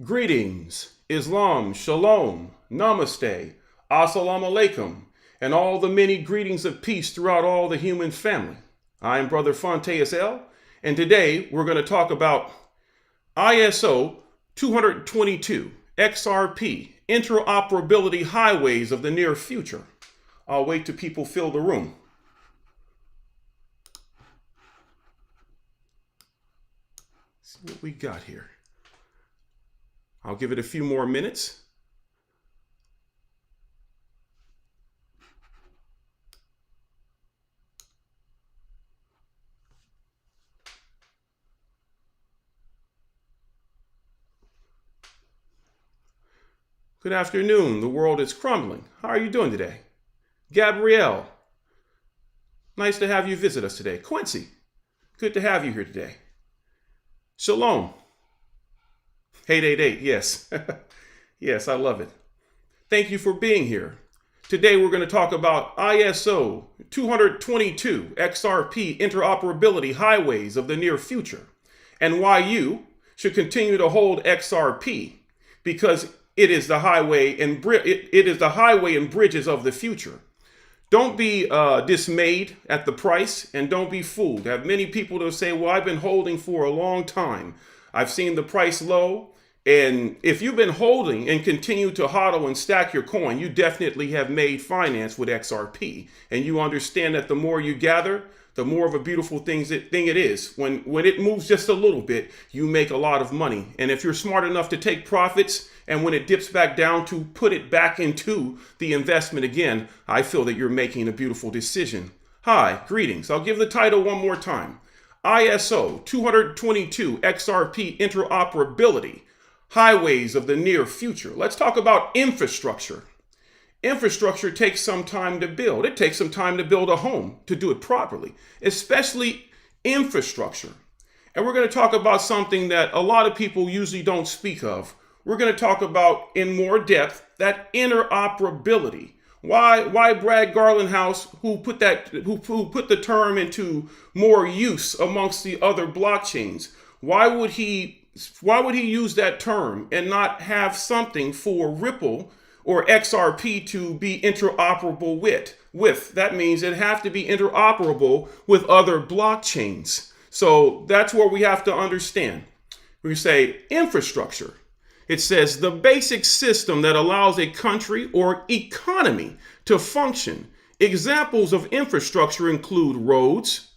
Greetings, Islam, Shalom, Namaste, Assalamu Alaikum, and all the many greetings of peace throughout all the human family. I am Brother Fonte SL, and today we're going to talk about ISO 222, XRP, Interoperability Highways of the Near Future. I'll wait till people fill the room. Let's see what we got here. I'll give it a few more minutes. Good afternoon. The world is crumbling. How are you doing today? Gabrielle, nice to have you visit us today. Quincy, good to have you here today. Shalom. 888, yes. Yes, I love it. Thank you for being here. Today we're going to talk about ISO 222 XRP Interoperability Highways of the Near Future and why you should continue to hold XRP because it is the highway and bridges of the future. Don't be dismayed at the price and don't be fooled. I have many people that say, well, I've been holding for a long time. I've seen the price low. And if you've been holding and continue to hodl and stack your coin, you definitely have made finance with XRP. And you understand that the more you gather, the more of a beautiful thing it is. When it moves just a little bit, you make a lot of money. And if you're smart enough to take profits and when it dips back down to put it back into the investment again, I feel that you're making a beautiful decision. Hi, greetings. I'll give the title one more time. ISO 222 XRP Interoperability Highways of the Near Future. Let's talk about infrastructure. Infrastructure takes some time to build. It takes some time to build a home to do it properly, especially infrastructure. And we're going to talk about something that a lot of people usually don't speak of. We're going to talk about in more depth that interoperability. Why Brad Garlinghouse, who put the term into more use amongst the other blockchains, why would he use that term and not have something for Ripple or XRP to be interoperable with? That means it have to be interoperable with other blockchains. So that's where we have to understand. We say infrastructure. It says the basic system that allows a country or economy to function. Examples of infrastructure include roads,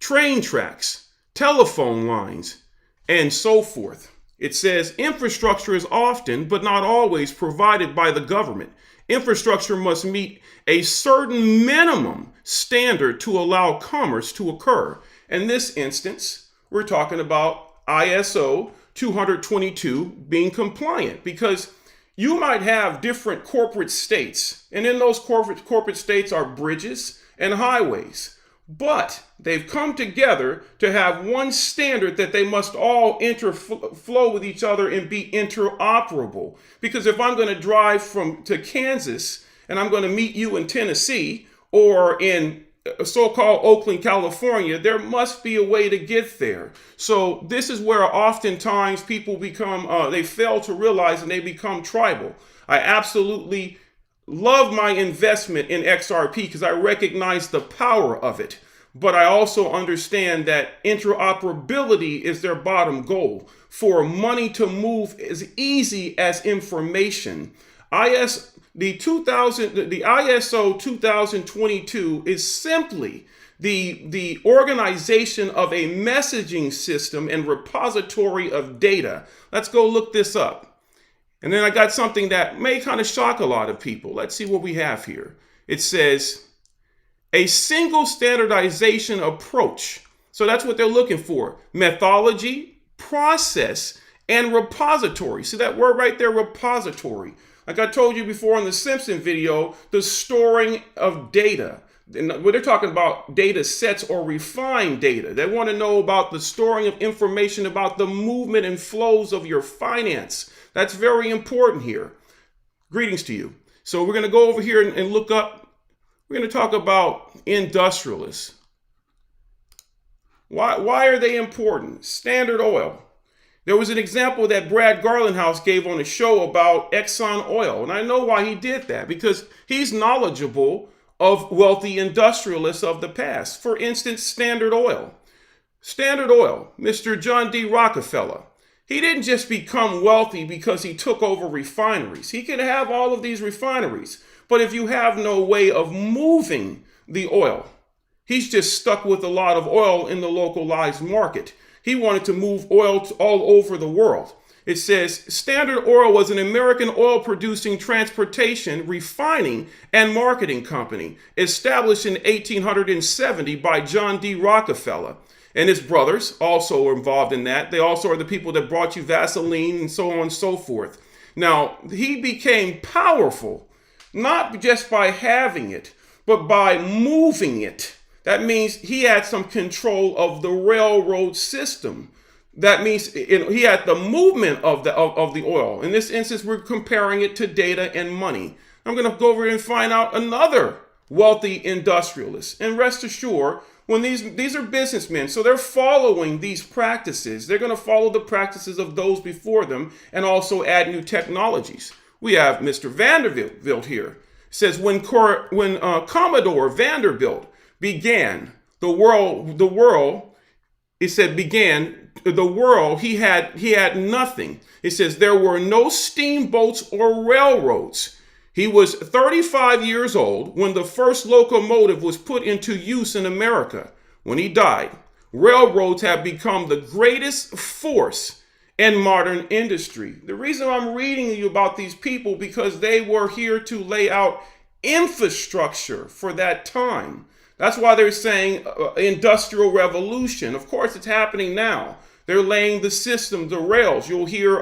train tracks, telephone lines, and so forth. It says infrastructure is often, but not always, provided by the government. Infrastructure must meet a certain minimum standard to allow commerce to occur. In this instance, we're talking about ISO 222 being compliant because you might have different corporate states, and in those corporate states are bridges and highways. But they've come together to have one standard that they must all flow with each other and be interoperable. Because if I'm going to drive to Kansas and I'm going to meet you in Tennessee or in so-called Oakland, California, there must be a way to get there. So this is where oftentimes people they fail to realize and they become tribal. I absolutely love my investment in XRP because I recognize the power of it. But I also understand that interoperability is their bottom goal. For money to move as easy as information. The ISO 2022 is simply the organization of a messaging system and repository of data. Let's go look this up. And then I got something that may kind of shock a lot of people. Let's see what we have here. It says a single standardization approach. So that's what they're looking for. Methodology, process, and repository. See that word right there, repository. Like I told you before in the Simpson video, the storing of data. And when they're talking about data sets or refined data, they want to know about the storing of information about the movement and flows of your finance. That's very important here. Greetings to you. So we're going to go over here and look up. We're going to talk about industrialists. Why are they important? Standard Oil. There was an example that Brad Garlinghouse gave on a show about Exxon Oil. And I know why he did that, because he's knowledgeable of wealthy industrialists of the past. For instance, Standard Oil. Standard Oil, Mr. John D. Rockefeller. He didn't just become wealthy because he took over refineries. He could have all of these refineries, but if you have no way of moving the oil, he's just stuck with a lot of oil in the localized market. He wanted to move oil all over the world. It says, Standard Oil was an American oil producing, transportation, refining, and marketing company established in 1870 by John D. Rockefeller. And his brothers also were involved in that. They also are the people that brought you Vaseline and so on and so forth. Now, he became powerful, not just by having it, but by moving it. That means he had some control of the railroad system. That means he had the movement of the oil. In this instance, we're comparing it to data and money. I'm going to go over and find out another wealthy industrialist. And rest assured, when these are businessmen, so they're following these practices. They're going to follow the practices of those before them and also add new technologies. We have Mr. Vanderbilt here. It says when Commodore Vanderbilt began the world, it said began the world, he had nothing. It says there were no steamboats or railroads. He was 35 years old when the first locomotive was put into use in America. When he died, railroads have become the greatest force in modern industry. The reason I'm reading you about these people, because they were here to lay out infrastructure for that time. That's why they're saying industrial revolution. Of course, it's happening now. They're laying the system, the rails. You'll hear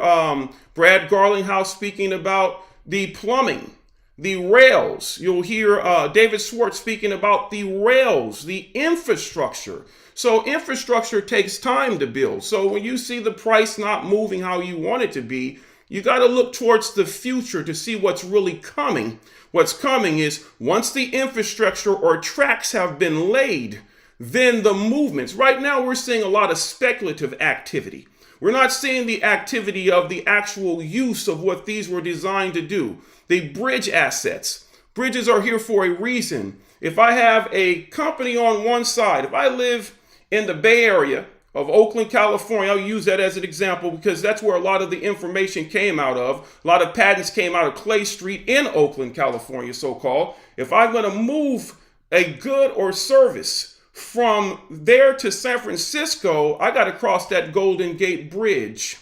Brad Garlinghouse speaking about the plumbing, the rails. You'll hear David Schwartz speaking about the rails, the infrastructure. So infrastructure takes time to build. So when you see the price not moving how you want it to be, you got to look towards the future to see what's really coming. What's coming is once the infrastructure or tracks have been laid, then the movements. Right now, we're seeing a lot of speculative activity. We're not seeing the activity of the actual use of what these were designed to do. The bridge assets. Bridges are here for a reason. If I have a company on one side, if I live in the Bay Area of Oakland, California, I'll use that as an example because that's where a lot of the information came out of. A lot of patents came out of Clay Street in Oakland, California, so-called. If I'm going to move a good or service from there to San Francisco, I got to cross that Golden Gate Bridge.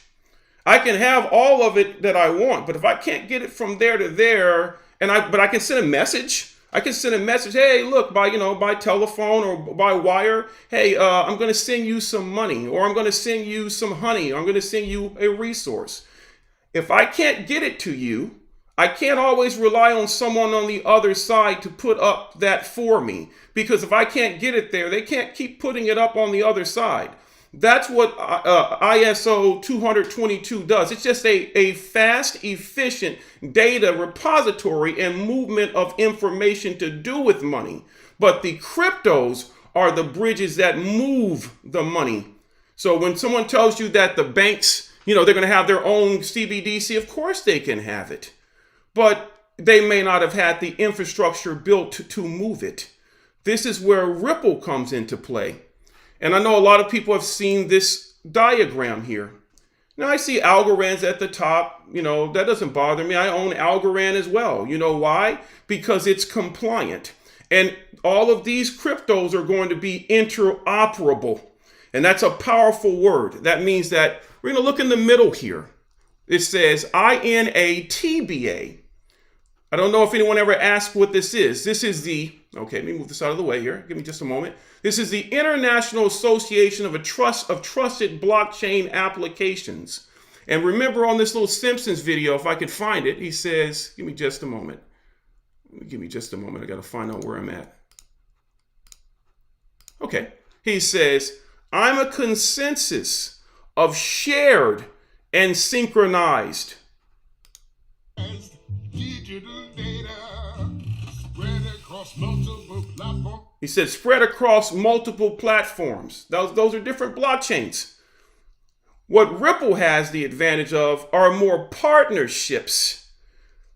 I can have all of it that I want, but if I can't get it from there to there, but I can send a message. I can send a message, hey, look, by telephone or by wire, hey, I'm going to send you some money, or I'm going to send you some honey, or I'm going to send you a resource. If I can't get it to you, I can't always rely on someone on the other side to put up that for me, because if I can't get it there, they can't keep putting it up on the other side. That's what ISO 222 does. It's just a fast, efficient data repository and movement of information to do with money. But the cryptos are the bridges that move the money. So when someone tells you that the banks, they're going to have their own CBDC, of course they can have it. But they may not have had the infrastructure built to move it. This is where Ripple comes into play. And I know a lot of people have seen this diagram here. Now I see Algorand's at the top. That doesn't bother me. I own Algorand as well. You know why? Because it's compliant. And all of these cryptos are going to be interoperable. And that's a powerful word. That means that we're going to look in the middle here. It says INATBA. I don't know if anyone ever asked what this is. This is okay, let me move this out of the way here. Give me just a moment. This is the International Association of Trusted Blockchain Applications. And remember on this little Simpsons video, if I could find it, he says, give me just a moment. Give me just a moment. I got to find out where I'm at. Okay. He says, I'm a consensus of shared and synchronized. Digital data spread across multiple platforms. He said spread across multiple platforms. Those are different blockchains. What Ripple has the advantage of are more partnerships.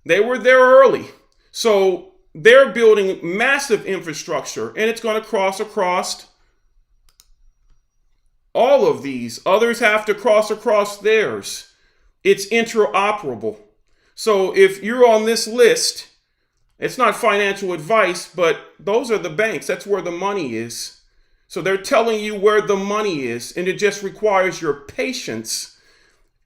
They were there early. So they're building massive infrastructure, and it's going to cross across all of these. Others have to cross across theirs. It's interoperable. So if you're on this list, it's not financial advice, but those are the banks. That's where the money is. So they're telling you where the money is, and it just requires your patience.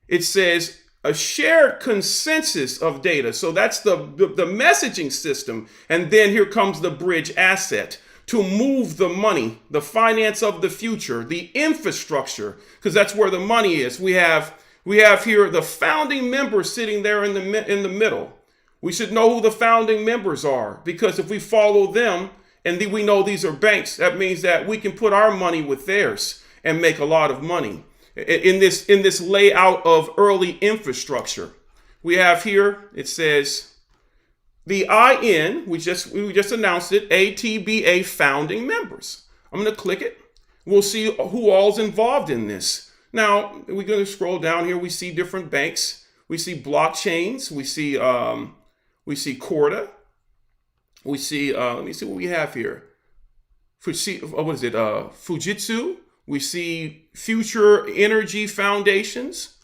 It says a shared consensus of data. So that's the messaging system. And then here comes the bridge asset to move the money, the finance of the future, the infrastructure, because that's where the money is. We have here the founding members sitting there in the middle. We should know who the founding members are, because if we follow them and we know these are banks, that means that we can put our money with theirs and make a lot of money in this layout of early infrastructure. We have here, it says the IN, we just announced it, ATBA founding members. I'm going to click it. We'll see who all's involved in this. Now, we're going to scroll down here. We see different banks. We see blockchains. We see Corda. We see, let me see what we have here. Fujitsu. We see Future Energy Foundations.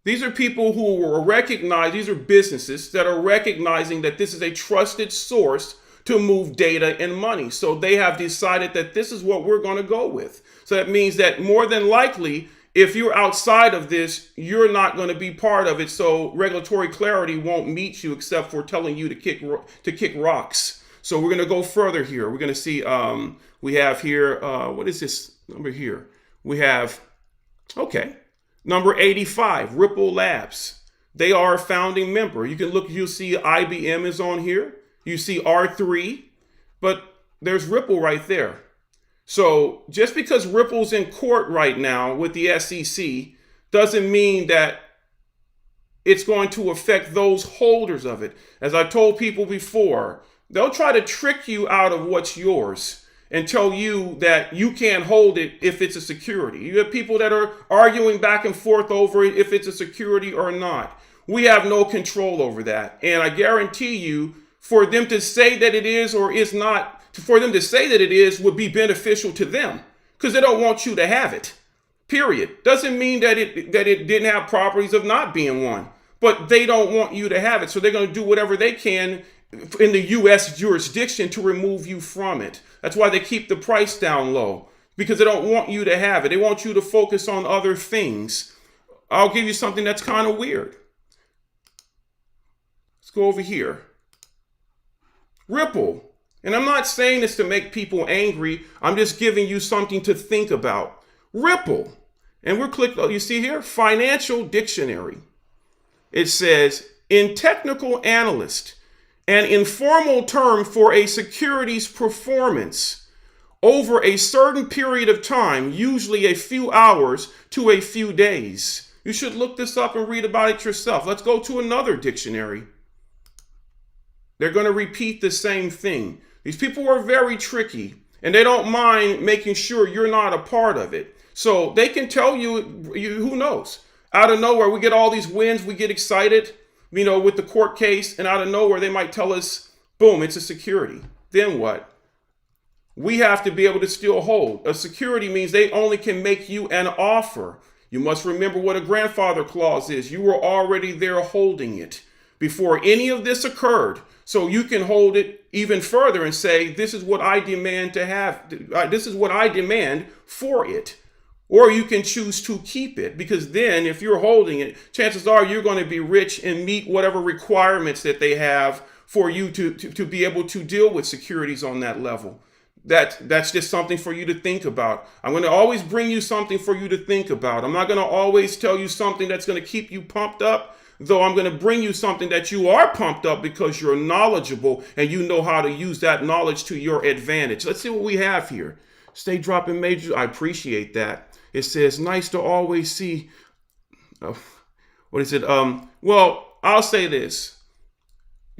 These are people who are recognized, these are businesses that are recognizing that this is a trusted source to move data and money. So they have decided that this is what we're going to go with. So that means that more than likely, if you're outside of this, you're not going to be part of it. So regulatory clarity won't meet you except for telling you to kick rocks. So we're going to go further here. We're going to see, we have here, what is this number here? We have, okay, number 85, Ripple Labs. They are a founding member. You can look, you'll see IBM is on here. You see R3, but there's Ripple right there. So just because Ripple's in court right now with the SEC doesn't mean that it's going to affect those holders of it. As I told people before, they'll try to trick you out of what's yours and tell you that you can't hold it if it's a security. You have people that are arguing back and forth over it, if it's a security or not. We have no control over that. And I guarantee you, for them to say that it is or is not, for them to say that it is would be beneficial to them because they don't want you to have it. Period. Doesn't mean that it didn't have properties of not being one, but they don't want you to have it. So they're going to do whatever they can in the U.S. jurisdiction to remove you from it. That's why they keep the price down low, because they don't want you to have it. They want you to focus on other things. I'll give you something that's kind of weird. Let's go over here. Ripple. And I'm not saying this to make people angry. I'm just giving you something to think about. Ripple. And we're clicking, you see here, financial dictionary. It says, in technical analyst, an informal term for a security's performance over a certain period of time, usually a few hours to a few days. You should look this up and read about it yourself. Let's go to another dictionary. They're going to repeat the same thing. These people are very tricky, and they don't mind making sure you're not a part of it. So they can tell you, who knows? Out of nowhere, we get all these wins, we get excited, with the court case, and out of nowhere, they might tell us, boom, it's a security. Then what? We have to be able to still hold. A security means they only can make you an offer. You must remember what a grandfather clause is. You were already there holding it before any of this occurred. So you can hold it even further and say, this is what I demand to have. This is what I demand for it. Or you can choose to keep it, because then if you're holding it, chances are you're going to be rich and meet whatever requirements that they have for you to be able to deal with securities on that level. That's just something for you to think about. I'm going to always bring you something for you to think about. I'm not going to always tell you something that's going to keep you pumped up, though I'm going to bring you something that you are pumped up because you're knowledgeable and you know how to use that knowledge to your advantage. Let's see what we have here. Stay dropping majors. I appreciate that. It says, nice to always see. What is it? Well, I'll say this.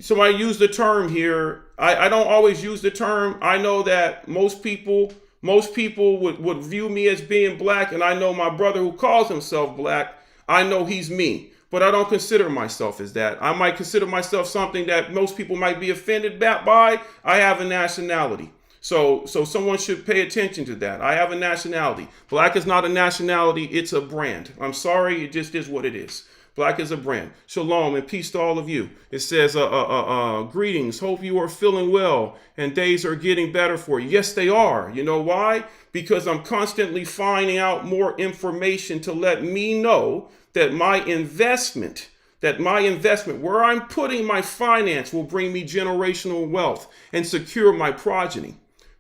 Somebody used the term here. I don't always use the term. I know that most people Most people would view me as being black, and I know my brother who calls himself black, I know he's me. But I don't consider myself as that. I might consider myself something that most people might be offended by. I have a nationality. So someone should pay attention to that. I have a nationality. Black is not a nationality, it's a brand. I'm sorry, it just is what it is. Black is a brand. Shalom and peace to all of you. It says, greetings, hope you are feeling well and days are getting better for you. Yes, they are. You know why? Because I'm constantly finding out more information to let me know that my investment, where I'm putting my finance will bring me generational wealth and secure my progeny.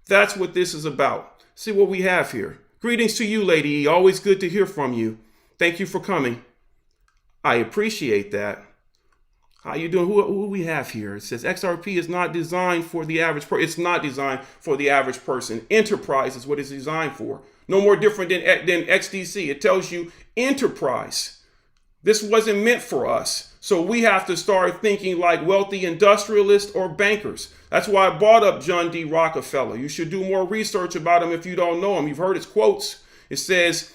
That's what this is about. See what we have here. Greetings to you, Lady E. Always good to hear from you. Thank you for coming. I appreciate that. How you doing? Who we have here? It says XRP is not designed for the average person. It's not designed for the average person. Enterprise is what it's designed for. No more different than XDC. It tells you enterprise. This wasn't meant for us. So we have to start thinking like wealthy industrialists or bankers. That's why I brought up John D. Rockefeller. You should do more research about him if you don't know him. You've heard his quotes. It says,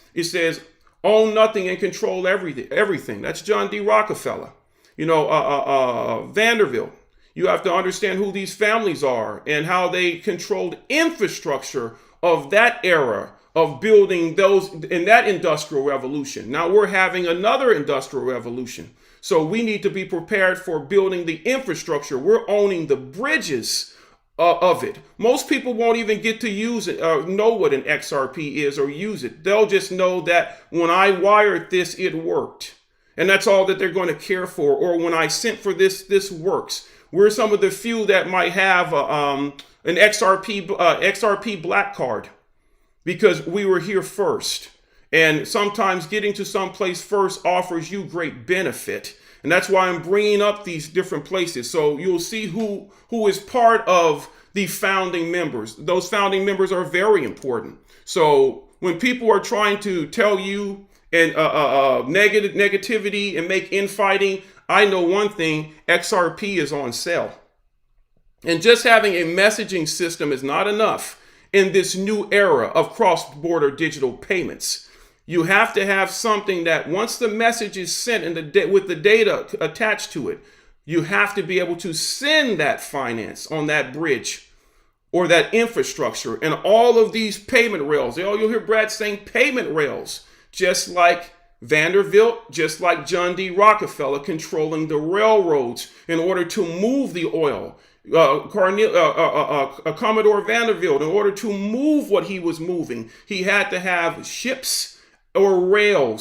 own nothing and control everything. That's John D. Rockefeller. You know, Vanderbilt. You have to understand who these families are and how they controlled infrastructure of that era of building those in that industrial revolution. Now we're having another industrial revolution. So we need to be prepared for building the infrastructure. We're owning the bridges of it. Most people won't even get to use it, know what an XRP is or use it. They'll just know that when I wired this, it worked. And that's all that they're going to care for. Or when I sent for this, this works. We're some of the few that might have an XRP black card because we were here first. And sometimes getting to some place first offers you great benefit. And that's why I'm bringing up these different places. So you'll see who is part of the founding members. Those founding members are very important. So when people are trying to tell you and negativity and make infighting, I know one thing, XRP is on sale. And just having a messaging system is not enough in this new era of cross-border digital payments. You have to have something that once the message is sent and with the data attached to it, you have to be able to send that finance on that bridge or that infrastructure and all of these payment rails. You'll hear Brad saying payment rails, just like Vanderbilt, just like John D. Rockefeller controlling the railroads in order to move the oil. Commodore Vanderbilt, in order to move what he was moving, he had to have ships or rail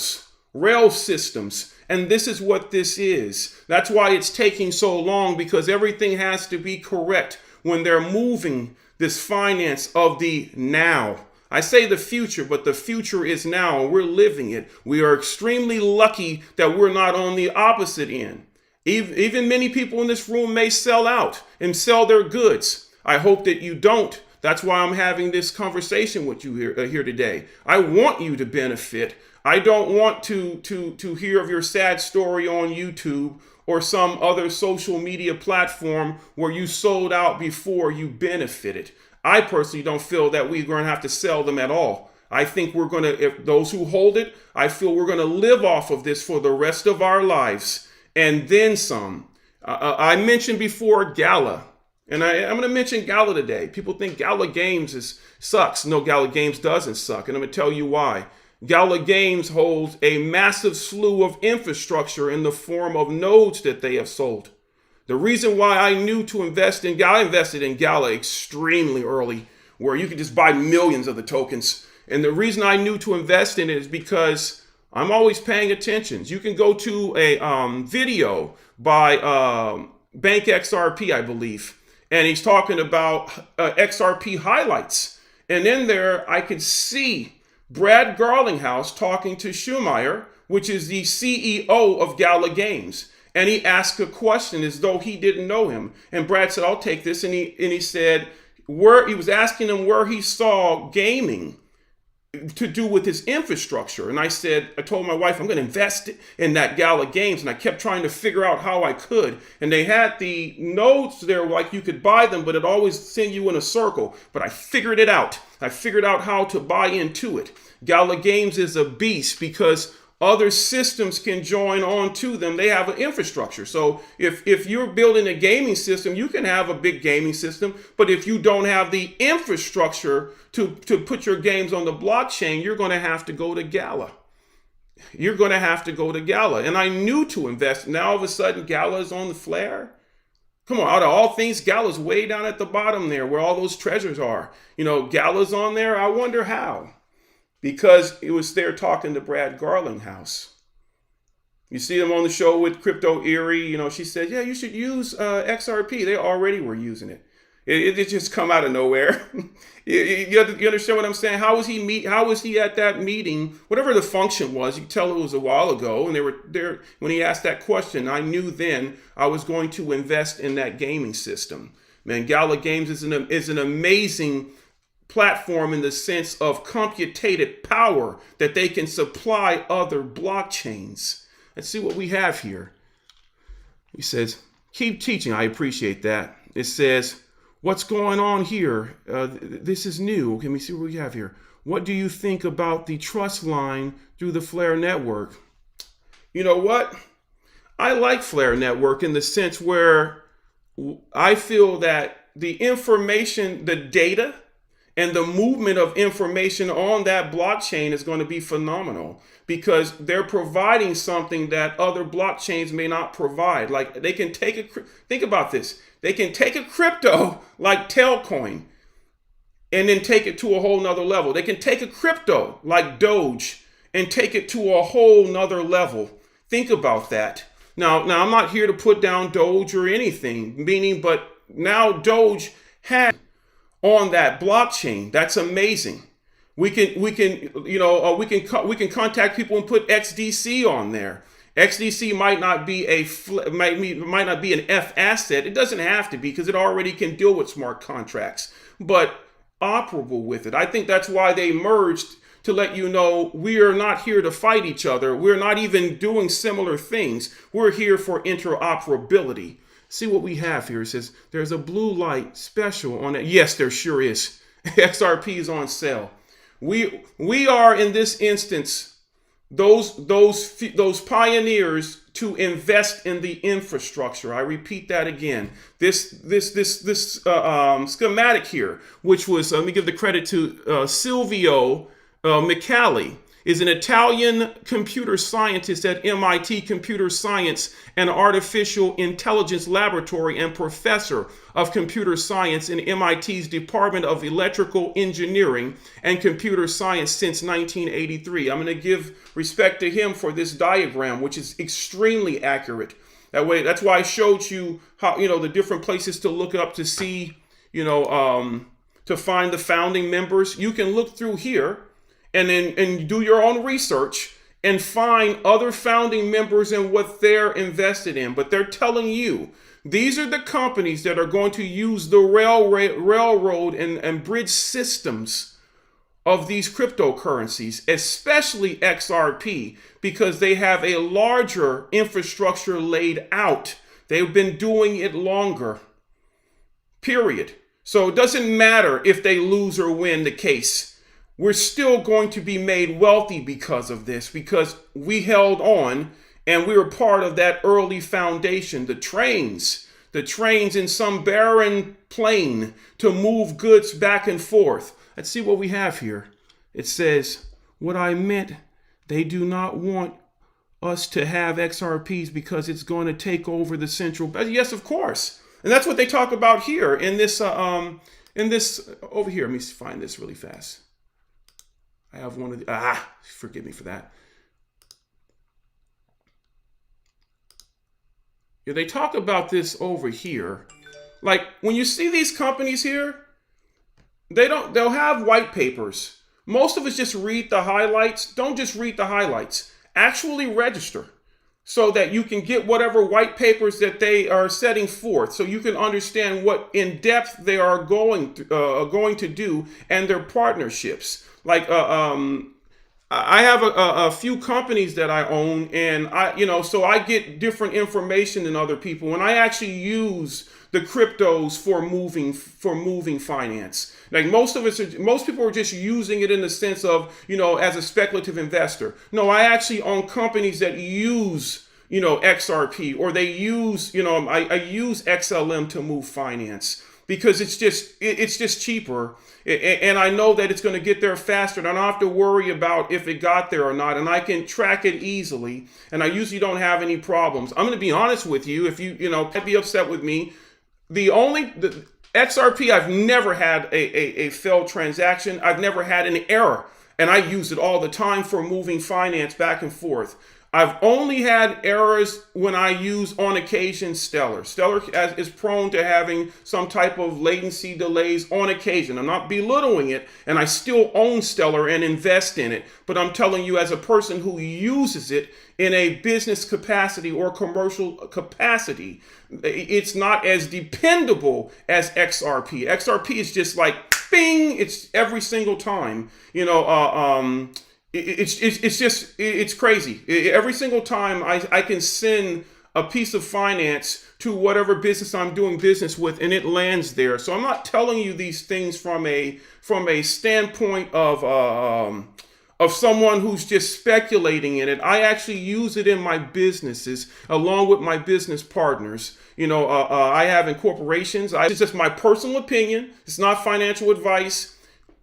systems. And this is what this is. That's why it's taking so long, because everything has to be correct when they're moving this finance of the now. I say the future, but the future is now, and we're living it. We are extremely lucky that we're not on the opposite end. Even many people in this room may sell out and sell their goods. I hope that you don't. That's why I'm having this conversation with you here today. I want you to benefit. I don't want to hear of your sad story on YouTube or some other social media platform where you sold out before you benefited. I personally don't feel that we're going to have to sell them at all. I think we're going to, if those who hold it, I feel we're going to live off of this for the rest of our lives. And then some. I mentioned before Gala, and I'm going to mention Gala today. People think Gala Games sucks. No, Gala Games doesn't suck, and I'm going to tell you why. Gala Games holds a massive slew of infrastructure in the form of nodes that they have sold. The reason why I knew to invest in Gala, I invested in Gala extremely early, where you could just buy millions of the tokens. And the reason I knew to invest in it is because I'm always paying attention. You can go to a video by Bank XRP, I believe, and he's talking about XRP highlights. And in there, I could see Brad Garlinghouse talking to Schumacher, which is the CEO of Gala Games. And he asked a question as though he didn't know him. And Brad said, I'll take this. And he said, he was asking him where he saw gaming to do with his infrastructure. And I told my wife, I'm going to invest in that Gala Games. And I kept trying to figure out how I could. And they had the nodes there, like you could buy them, but it always sent you in a circle. But I figured it out. I figured out how to buy into it. Gala Games is a beast because other systems can join on to them. They have an infrastructure. So if you're building a gaming system, you can have a big gaming system. But if you don't have the infrastructure to put your games on the blockchain, you're going to have to go to Gala. You're going to have to go to Gala. And I knew to invest. Now all of a sudden, Gala is on the flare. Come on, out of all things, Gala's way down at the bottom there where all those treasures are. Gala's on there. I wonder how. Because it was there talking to Brad Garlinghouse. You see them on the show with Crypto Erie. She said, yeah, you should use XRP. They already were using it. It just come out of nowhere. you understand what I'm saying? How was he at that meeting? Whatever the function was, you can tell it was a while ago. And they were there when he asked that question. I knew then I was going to invest in that gaming system. Man, Gala Games is an amazing platform in the sense of computated power that they can supply other blockchains. Let's see what we have here. He says, keep teaching. I appreciate that. It says, what's going on here? This is new. Let me see what we have here. What do you think about the trust line through the Flare network? You know what? I like Flare network in the sense where I feel that the information, the data, and the movement of information on that blockchain is going to be phenomenal because they're providing something that other blockchains may not provide. Like they can think about this. They can take a crypto like Tailcoin and then take it to a whole nother level. They can take a crypto like Doge and take it to a whole nother level. Think about that. Now I'm not here to put down Doge or anything, but now Doge has on that blockchain. That's amazing. We can contact people and put XDC on there. XDC might not be an F asset. It doesn't have to be because it already can deal with smart contracts, but operable with it. I think that's why they merged to let you know we are not here to fight each other. We're not even doing similar things. We're here for interoperability. See what we have here. It says there's a blue light special on it. Yes, there sure is. XRP is on sale. We are in this instance those pioneers to invest in the infrastructure. I repeat that again. This schematic here, which was let me give the credit to Silvio Micali, is an Italian computer scientist at MIT Computer Science and Artificial Intelligence Laboratory and professor of computer science in MIT's Department of Electrical Engineering and Computer Science since 1983. I'm going to give respect to him for this diagram, which is extremely accurate. That's why I showed you how, the different places to look up to see, to find the founding members. You can look through here and do your own research and find other founding members and what they're invested in. But they're telling you, these are the companies that are going to use the railroad and bridge systems of these cryptocurrencies, especially XRP, because they have a larger infrastructure laid out. They've been doing it longer, period. So it doesn't matter if they lose or win the case. We're still going to be made wealthy because of this, because we held on and we were part of that early foundation. The trains in some barren plain to move goods back and forth. Let's see what we have here. It says, what I meant, they do not want us to have XRPs because it's going to take over the central. Yes, of course. And that's what they talk about here in this over here. Let me find this really fast. I have one of the, forgive me for that. Yeah, they talk about this over here. Like when you see these companies here, they'll have white papers. Most of us just read the highlights. Don't just read the highlights. Actually register. so that you can get whatever white papers that they are setting forth, so you can understand what in depth they are going to do, and their partnerships. Like I have a few companies that I own, and so I get different information than other people, and I actually use the cryptos for moving finance. Like most people are just using it in the sense of, as a speculative investor. No, I actually own companies that use, XRP, or they use, I use XLM to move finance, because it's just cheaper, and I know that it's going to get there faster, and I don't have to worry about if it got there or not, and I can track it easily, and I usually don't have any problems. I'm going to be honest with you. If you might be upset with me, the XRP, I've never had a failed transaction. I've never had an error, and I use it all the time for moving finance back and forth. I've only had errors when I use, on occasion, Stellar. Stellar is prone to having some type of latency delays on occasion. I'm not belittling it, and I still own Stellar and invest in it. But I'm telling you, as a person who uses it in a business capacity or commercial capacity, it's not as dependable as XRP. XRP is just like, bing, it's every single time, it's crazy. Every single time I can send a piece of finance to whatever business I'm doing business with, and it lands there. So I'm not telling you these things from a standpoint of someone who's just speculating in it. I actually use it in my businesses along with my business partners. I have in corporations. It's just my personal opinion. It's not financial advice.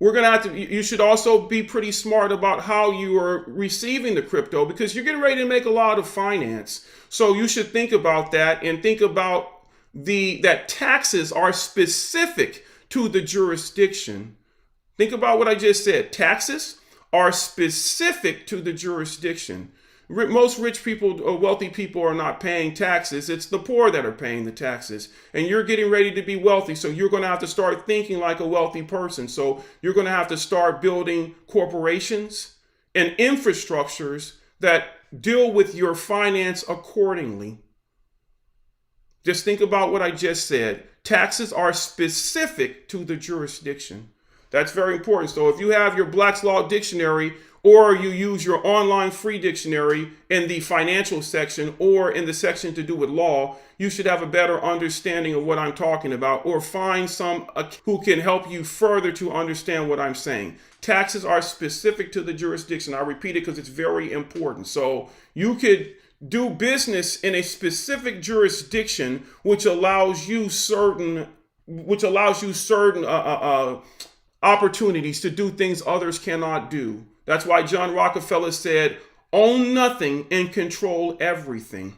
You should also be pretty smart about how you are receiving the crypto, because you're getting ready to make a lot of finance. So you should think about that, and think about that taxes are specific to the jurisdiction. Think about what I just said. Taxes are specific to the jurisdiction. Most rich people or wealthy people are not paying taxes. It's the poor that are paying the taxes. And you're getting ready to be wealthy, so you're going to have to start thinking like a wealthy person. So you're going to have to start building corporations and infrastructures that deal with your finance accordingly. Just think about what I just said. Taxes are specific to the jurisdiction. That's very important. So if you have your Black's Law Dictionary, or you use your online free dictionary in the financial section or in the section to do with law, you should have a better understanding of what I'm talking about, or find some who can help you further to understand what I'm saying. Taxes are specific to the jurisdiction. I repeat it because it's very important. So you could do business in a specific jurisdiction, which allows you certain opportunities to do things others cannot do. That's why John Rockefeller said, own nothing and control everything.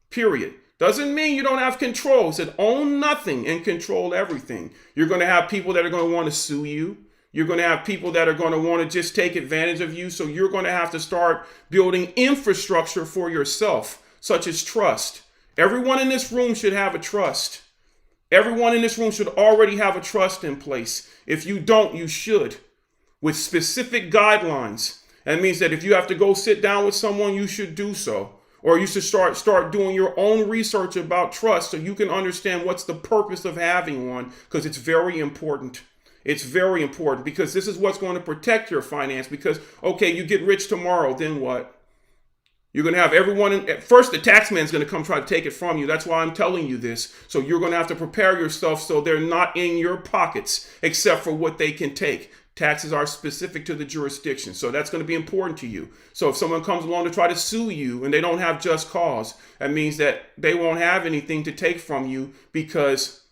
Period. Doesn't mean you don't have control. He said, own nothing and control everything. You're going to have people that are going to want to sue you. You're going to have people that are going to want to just take advantage of you. So you're going to have to start building infrastructure for yourself, such as trust. Everyone in this room should have a trust. Everyone in this room should already have a trust in place. If you don't, you should, with specific guidelines. That means that if you have to go sit down with someone, you should do so. Or you should start doing your own research about trust, so you can understand what's the purpose of having one, because it's very important. It's very important, because this is what's going to protect your finance. Because, okay, you get rich tomorrow, then what? You're going to have everyone first, the tax man's going to come try to take it from you. That's why I'm telling you this. So you're going to have to prepare yourself so they're not in your pockets except for what they can take. Taxes are specific to the jurisdiction. So that's going to be important to you. So if someone comes along to try to sue you and they don't have just cause, that means that they won't have anything to take from you, because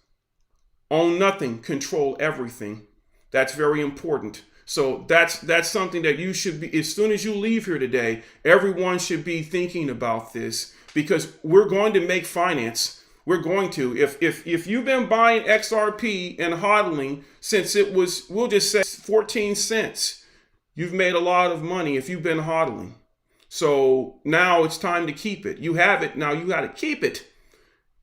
own nothing, control everything. That's very important. So that's something that you should be, as soon as you leave here today, everyone should be thinking about this, because we're going to make finance. We're going to. If you've been buying XRP and hodling since it was, we'll just say 14 cents, you've made a lot of money if you've been hodling. So now it's time to keep it. You have it, now you got to keep it,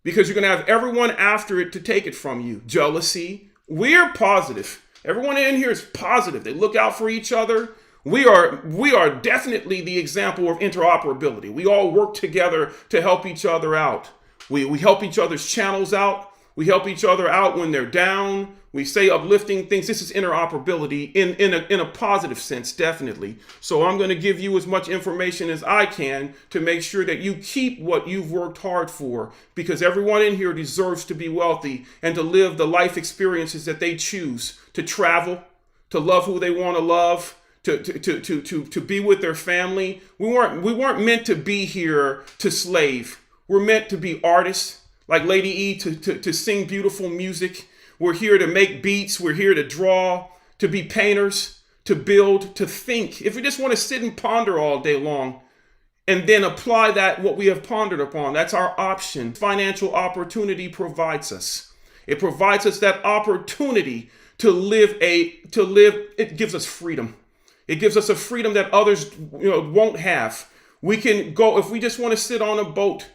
because you're going to have everyone after it to take it from you. Jealousy. We're positive. Everyone in here is positive. They look out for each other. We are definitely the example of interoperability. We all work together to help each other out. We help each other's channels out. We help each other out when they're down. We say uplifting things. This is interoperability in a positive sense, definitely. So I'm going to give you as much information as I can to make sure that you keep what you've worked hard for, because everyone in here deserves to be wealthy and to live the life experiences that they choose, to travel, to love who they want to love, to be with their family. We weren't meant to be here to slave. We're meant to be artists, like Lady E, to sing beautiful music. We're here to make beats. We're here to draw, to be painters, to build, to think. If we just want to sit and ponder all day long and then apply that, what we have pondered upon, that's our option. Financial opportunity provides us. It provides us that opportunity to live. It gives us freedom. It gives us a freedom that others, won't have. We can go, if we just want to sit on a boat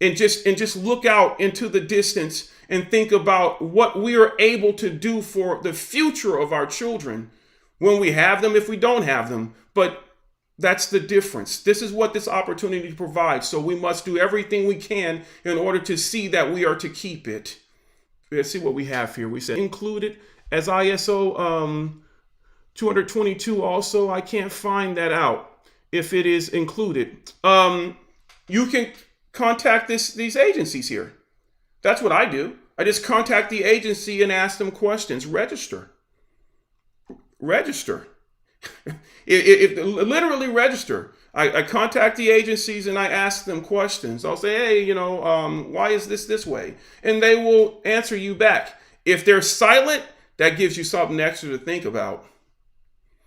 and just look out into the distance and think about what we are able to do for the future of our children when we have them, if we don't have them. But that's the difference. This is what this opportunity provides. So we must do everything we can in order to see that we are to keep it. Let's see what we have here. We said included as ISO 222 also. I can't find that out if it is included. You can contact these agencies here. That's what I do. I just contact the agency and ask them questions. Register. Literally register. I contact the agencies and I ask them questions. I'll say, hey, why is this way? And they will answer you back. If they're silent, that gives you something extra to think about.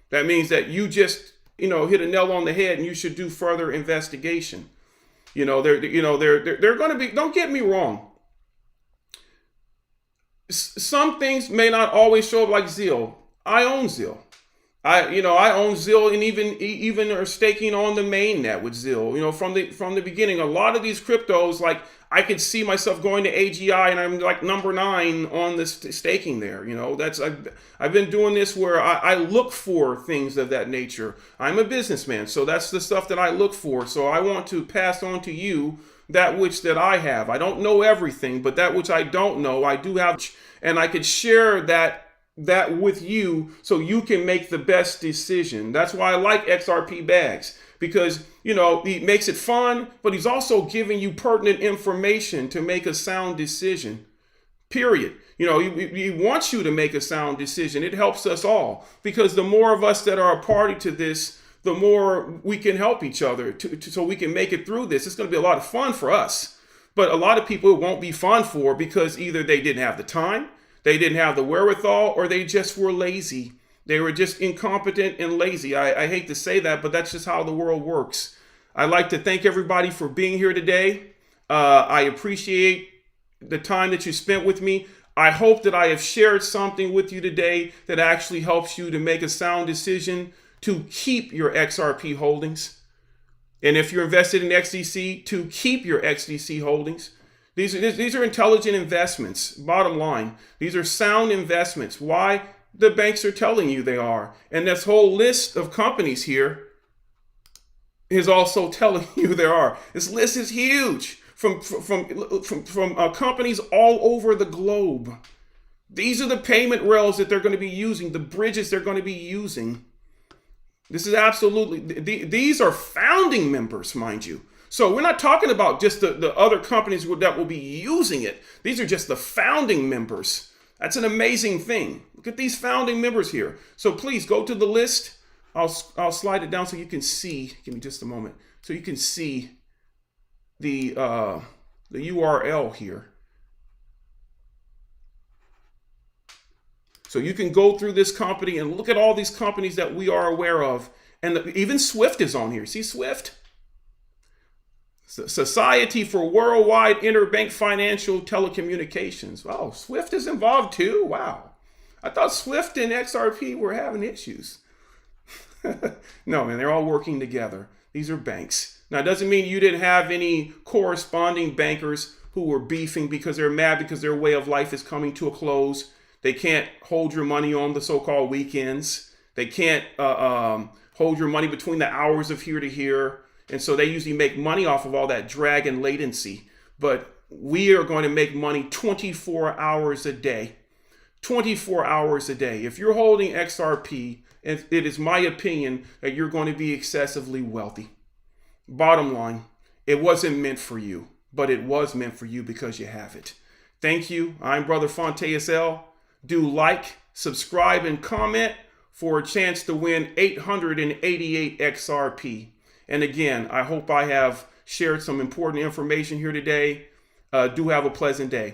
That means that you just, hit a nail on the head and you should do further investigation. They're going to be, don't get me wrong. Some things may not always show up like Zeal. I own Zeal. I own Zeal, and even are staking on the main net with Zeal. From the beginning, a lot of these cryptos, like I could see myself going to AGI and I'm like number 9 on the staking there. I've been doing this where I look for things of that nature. I'm a businessman, so that's the stuff that I look for. So I want to pass on to you that which that I have. I don't know everything, but that which I don't know, I do have, and I could share that with you so you can make the best decision. That's why I like XRP bags, because he makes it fun, but he's also giving you pertinent information to make a sound decision. Period. He wants you to make a sound decision. It helps us all, because the more of us that are a party to this, the more we can help each other so we can make it through this. It's going to be a lot of fun for us, but a lot of people it won't be fun for, because either they didn't have the time, they didn't have the wherewithal, or they just were lazy. They were just incompetent and lazy. I hate to say that, but that's just how the world works. I'd like to thank everybody for being here today. I appreciate the time that you spent with me. I hope that I have shared something with you today that actually helps you to make a sound decision to keep your XRP holdings. And if you're invested in XDC, to keep your XDC holdings. These are intelligent investments, bottom line. These are sound investments. Why? The banks are telling you they are. And this whole list of companies here is also telling you there are. This list is huge from companies all over the globe. These are the payment rails that they're going to be using, the bridges they're going to be using. This is absolutely, these are founding members, mind you. So we're not talking about just the other companies that will be using it. These are just the founding members. That's an amazing thing. Look at these founding members here. So please go to the list. I'll slide it down so you can see. Give me just a moment. So you can see the URL here. So you can go through this company and look at all these companies that we are aware of. And even Swift is on here. See Swift? Society for Worldwide Interbank Financial Telecommunications. Oh, Swift is involved too? Wow. I thought Swift and XRP were having issues. No, man, they're all working together. These are banks. Now, it doesn't mean you didn't have any corresponding bankers who were beefing because they're mad because their way of life is coming to a close. They can't hold your money on the so-called weekends. They can't hold your money between the hours of here to here. And so they usually make money off of all that drag and latency. But we are going to make money 24 hours a day. 24 hours a day. If you're holding XRP, it is my opinion that you're going to be excessively wealthy. Bottom line, it wasn't meant for you, but it was meant for you because you have it. Thank you. I'm Brother Fontes L. Do like, subscribe, and comment for a chance to win 888 XRP. And again, I hope I have shared some important information here today. Do have a pleasant day.